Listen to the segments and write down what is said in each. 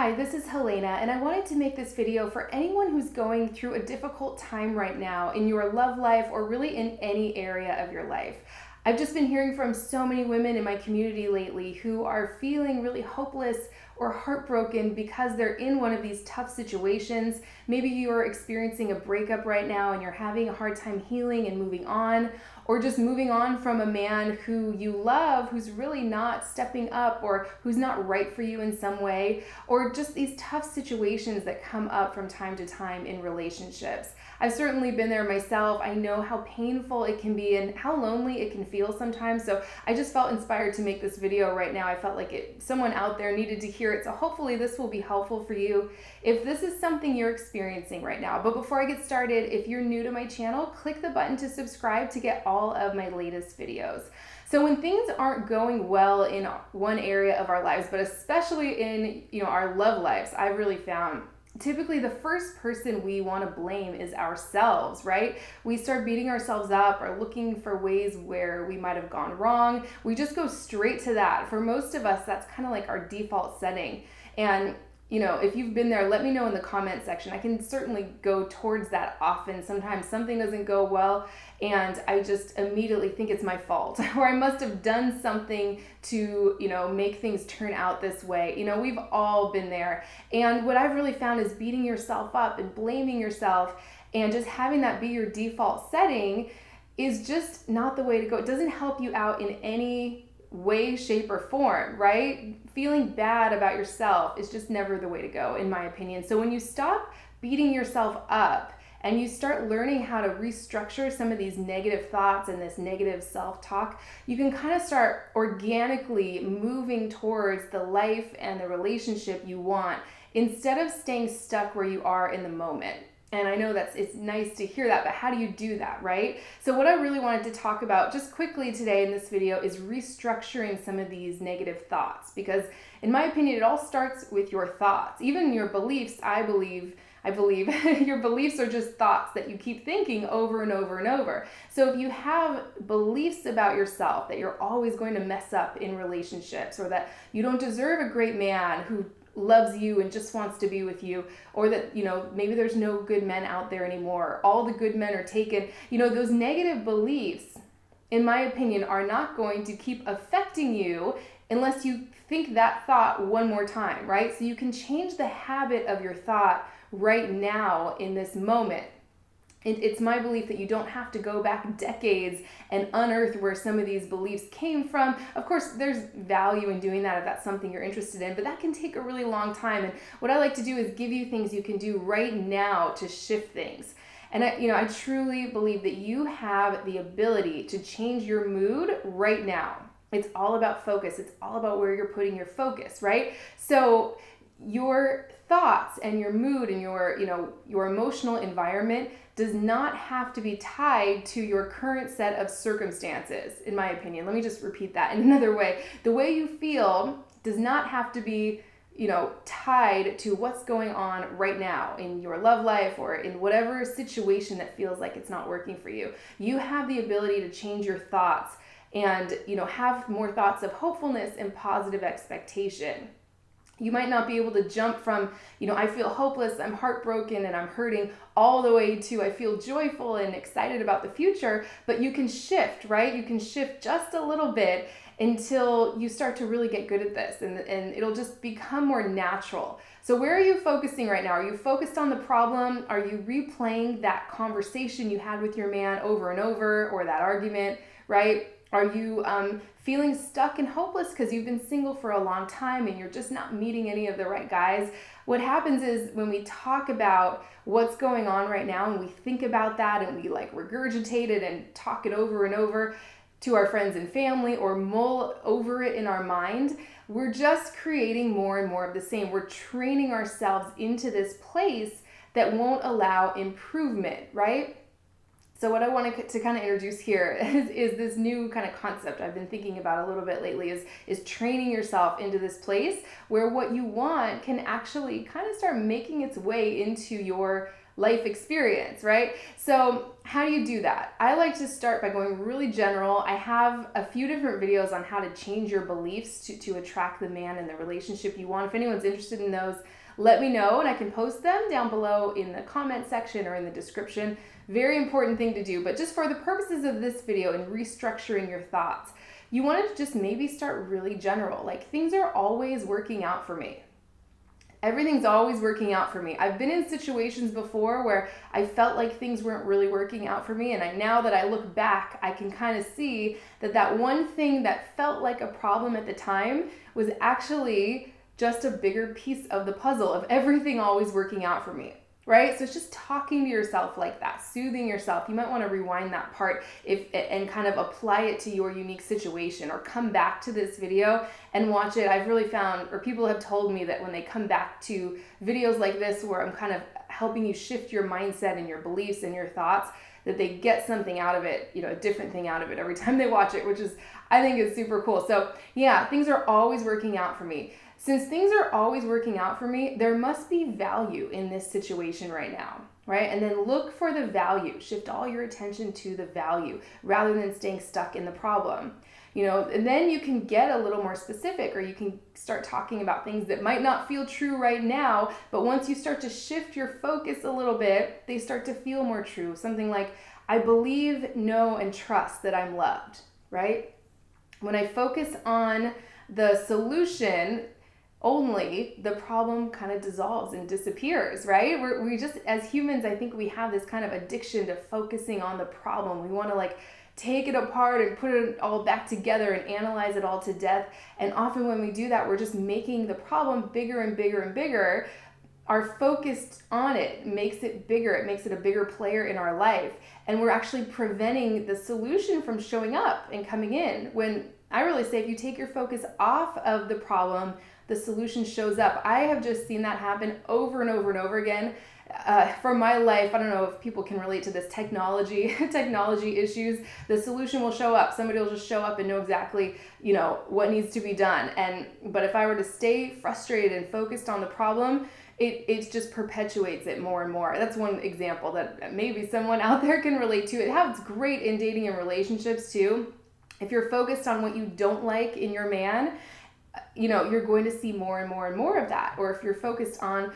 Hi, this is Helena, and I wanted to make this video for anyone who's going through a difficult time right now in your love life or really in any area of your life. I've just been hearing from so many women in my community lately who are feeling really hopeless or heartbroken because they're in one of these tough situations. Maybe you're experiencing a breakup right now and you're having a hard time healing and moving on, or just moving on from a man who you love who's really not stepping up or who's not right for you in some way, or just these tough situations that come up from time to time in relationships. I've certainly been there myself. I know how painful it can be and how lonely it can feel sometimes. So I just felt inspired to make this video right now. I felt like someone out there needed to hear it. So hopefully this will be helpful for you if this is something you're experiencing right now. But before I get started, if you're new to my channel, click the button to subscribe to get all of my latest videos. So when things aren't going well in one area of our lives, but especially in our love lives, I've really found typically the first person we want to blame is ourselves, right? We start beating ourselves up or looking for ways where we might have gone wrong. We just go straight to that. For most of us, that's kind of like our default setting. And if you've been there, let me know in the comment section. I can certainly go towards that often. Sometimes something doesn't go well and I just immediately think it's my fault or I must have done something to, make things turn out this way. We've all been there. And what I've really found is beating yourself up and blaming yourself and just having that be your default setting is just not the way to go. It doesn't help you out in any way, shape, or form, right? Feeling bad about yourself is just never the way to go, in my opinion. So when you stop beating yourself up and you start learning how to restructure some of these negative thoughts and this negative self-talk, you can kind of start organically moving towards the life and the relationship you want instead of staying stuck where you are in the moment. And I know it's nice to hear that, but how do you do that, right? So what I really wanted to talk about just quickly today in this video is restructuring some of these negative thoughts, because in my opinion, it all starts with your thoughts. Even your beliefs, I believe your beliefs are just thoughts that you keep thinking over and over and over. So if you have beliefs about yourself that you're always going to mess up in relationships, or that you don't deserve a great man who loves you and just wants to be with you, or that maybe there's no good men out there anymore, all the good men are taken, those negative beliefs, in my opinion, are not going to keep affecting you unless you think that thought one more time, right? So you can change the habit of your thought right now in this moment. It's my belief that you don't have to go back decades and unearth where some of these beliefs came from. Of course, there's value in doing that if that's something you're interested in, but that can take a really long time. And what I like to do is give you things you can do right now to shift things. And I truly believe that you have the ability to change your mood right now. It's all about focus. It's all about where you're putting your focus, right? So your thoughts and your mood and your emotional environment does not have to be tied to your current set of circumstances, in my opinion. Let me just repeat that in another way. The way you feel does not have to be tied to what's going on right now in your love life or in whatever situation that feels like it's not working for you. You have the ability to change your thoughts and have more thoughts of hopefulness and positive expectation. You might not be able to jump from, I feel hopeless, I'm heartbroken, and I'm hurting, all the way to I feel joyful and excited about the future, but you can shift, right? You can shift just a little bit until you start to really get good at this, and it'll just become more natural. So where are you focusing right now? Are you focused on the problem? Are you replaying that conversation you had with your man over and over, or that argument, right? Are you feeling stuck and hopeless because you've been single for a long time and you're just not meeting any of the right guys? What happens is when we talk about what's going on right now and we think about that and we regurgitate it and talk it over and over to our friends and family or mull over it in our mind, we're just creating more and more of the same. We're training ourselves into this place that won't allow improvement, right? So what I want to kind of introduce here is this new kind of concept I've been thinking about a little bit lately is training yourself into this place where what you want can actually kind of start making its way into your life experience, right? So how do you do that? I like to start by going really general. I have a few different videos on how to change your beliefs to attract the man and the relationship you want. If anyone's interested in those, let me know and I can post them down below in the comment section or in the description. Very important thing to do, but just for the purposes of this video and restructuring your thoughts, you want to just maybe start really general. Like, things are always working out for me. Everything's always working out for me. I've been in situations before where I felt like things weren't really working out for me, and now that I look back, I can kind of see that one thing that felt like a problem at the time was actually just a bigger piece of the puzzle of everything always working out for me. Right? So it's just talking to yourself like that, soothing yourself. You might want to rewind that part and kind of apply it to your unique situation, or come back to this video and watch it. I've really found, or people have told me that when they come back to videos like this where I'm kind of helping you shift your mindset and your beliefs and your thoughts, that they get something out of it, a different thing out of it every time they watch it, which is, I think, is super cool. So yeah, things are always working out for me. Since things are always working out for me, there must be value in this situation right now, right? And then look for the value. Shift all your attention to the value rather than staying stuck in the problem. And then you can get a little more specific, or you can start talking about things that might not feel true right now, but once you start to shift your focus a little bit, they start to feel more true. Something like, I believe, know, and trust that I'm loved, right? When I focus on the solution only, the problem kind of dissolves and disappears, right? We just, as humans, I think we have this kind of addiction to focusing on the problem. We want to take it apart and put it all back together and analyze it all to death. And often when we do that, we're just making the problem bigger and bigger and bigger. Our focus on it makes it bigger. It makes it a bigger player in our life. And we're actually preventing the solution from showing up and coming in. When I really say, if you take your focus off of the problem, the solution shows up. I have just seen that happen over and over and over again. For my life, I don't know if people can relate to this technology issues. The solution will show up. Somebody will just show up and know exactly, what needs to be done. But if I were to stay frustrated and focused on the problem, it just perpetuates it more and more. That's one example that maybe someone out there can relate to. It happens great in dating and relationships too. If you're focused on what you don't like in your man, you're going to see more and more and more of that. Or if you're focused on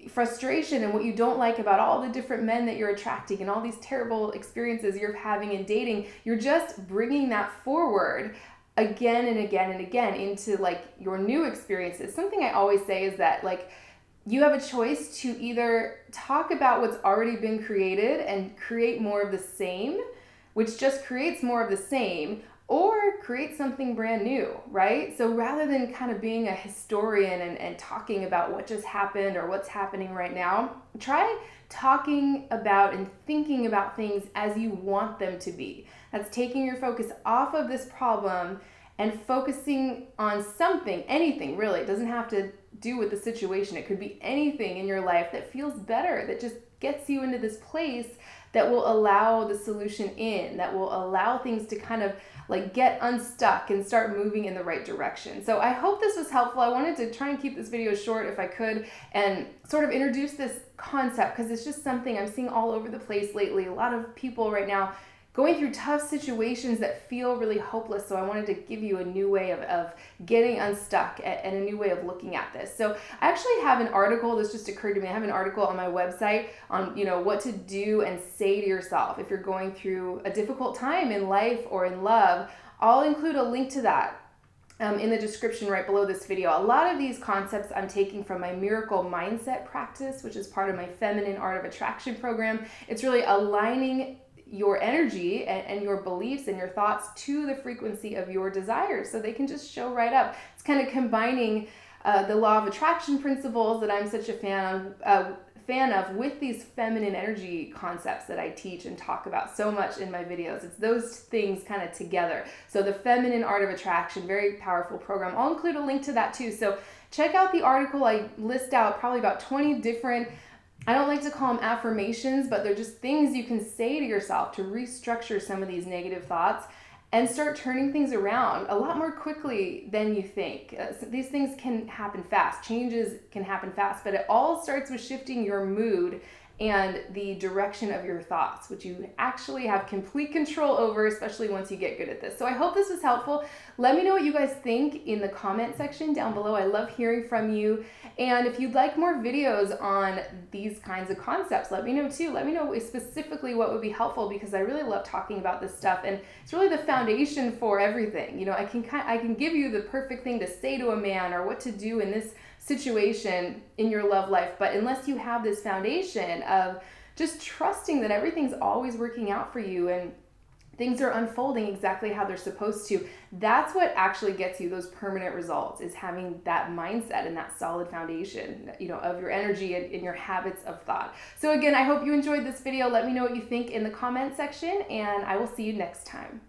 frustration and what you don't like about all the different men that you're attracting and all these terrible experiences you're having in dating, you're just bringing that forward again and again and again into your new experiences. Something I always say is that you have a choice to either talk about what's already been created and create more of the same, which just creates more of the same, or create something brand new, right? So rather than kind of being a historian and talking about what just happened or what's happening right now, try talking about and thinking about things as you want them to be. That's taking your focus off of this problem and focusing on something, anything really. It doesn't have to do with the situation. It could be anything in your life that feels better, that just gets you into this place that will allow the solution in, that will allow things to kind of get unstuck and start moving in the right direction. So I hope this was helpful. I wanted to try and keep this video short if I could and sort of introduce this concept because it's just something I'm seeing all over the place lately. A lot of people right now going through tough situations that feel really hopeless. So I wanted to give you a new way of getting unstuck and a new way of looking at this. So I actually have an article, this just occurred to me, I have an article on my website on what to do and say to yourself if you're going through a difficult time in life or in love. I'll include a link to that in the description right below this video. A lot of these concepts I'm taking from my miracle mindset practice, which is part of my feminine art of attraction program. It's really aligning your energy and your beliefs and your thoughts to the frequency of your desires so they can just show right up. It's kind of combining the law of attraction principles that I'm such a fan of with these feminine energy concepts that I teach and talk about so much in my videos. It's those things kind of together. So the feminine art of attraction, very powerful program. I'll include a link to that too. So check out the article. I list out probably about 20 different I don't like to call them affirmations, but they're just things you can say to yourself to restructure some of these negative thoughts and start turning things around a lot more quickly than you think. So these things can happen fast. Changes can happen fast, but it all starts with shifting your mood and the direction of your thoughts, which you actually have complete control over, especially once you get good at this. So I hope this was helpful. Let me know what you guys think in the comment section down below. I love hearing from you. And if you'd like more videos on these kinds of concepts, let me know too. Let me know specifically what would be helpful, because I really love talking about this stuff, and it's really the foundation for everything. You know, I can give you the perfect thing to say to a man or what to do in this situation in your love life, but unless you have this foundation of just trusting that everything's always working out for you and things are unfolding exactly how they're supposed to, that's what actually gets you those permanent results, is having that mindset and that solid foundation, you know, of your energy and your habits of thought. So again, I hope you enjoyed this video. Let me know what you think in the comment section, and I will see you next time.